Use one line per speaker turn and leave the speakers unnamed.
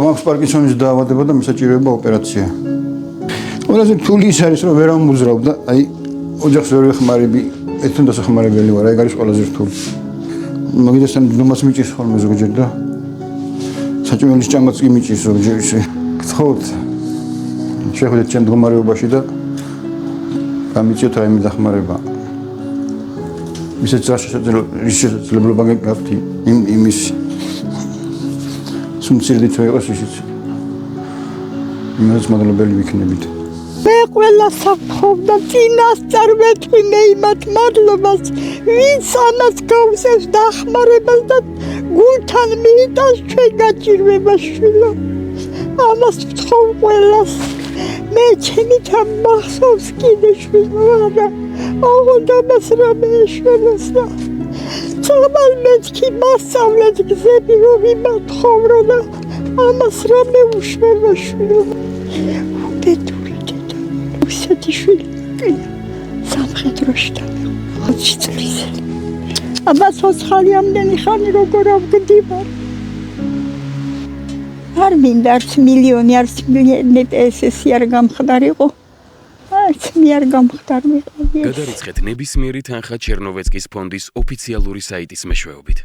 მაქვს პარკინსონის დაავადება და მისაჭიროება ოპერაცია. ყველაზე რთული ის არის, რომ ვერ ამუზრავ და აი ოჯახს ვერ ვეხმარები, ერთთან დასახმარებელი ვარ, ეგ არის ყველაზე რთული. მაგისთან დუმას მიჭირს ხოლმე ზოგჯერ და საჭმელის ჭამაც კი მიჭირს ზოგჯერ ისე. გთხოვთ შეხვდეთ ჩემ მდგომარეობაში და გამიწიოთ რაიმე დახმარება. ისეთ შესაძლებლობა გაქვთ იმის სუნცირდით იყოს ისიც. იმას მადლობელი ვიქნებით.
მე ყველას საფხობდა წინასწარ ვეთქვი იმათ მადლობას, ვინც ამას გავსევს დახმარებას და გულთან მიიტანს ჩვენ გაჭირვებას შვილო. ამას ვთხოვ ყველას. მე ჩემი თან მახსოვს კიდე შვილო, არა აღონდა მას რამე ეშველოს და წამალ მეთქი მასწავლეთ გზები რომ იმათხოვრო და ამას რამე უშველო შვილო. უბედური დედა რუსეთი შვილი სამხედროში დავიღო 20 წლის. ამას ოცხალი ამდენი ხანი როგორ ავგდივარ. არ მინდა არც მილიონი არც ესესი არ გამხდარიყო. არც მე არ გამხდარ მიყავი.
გადარიცხეთ ნებისმიერი თანხა ჩერნოვეცკის ფონდის ოფიციალური საიტის მეშვეობით.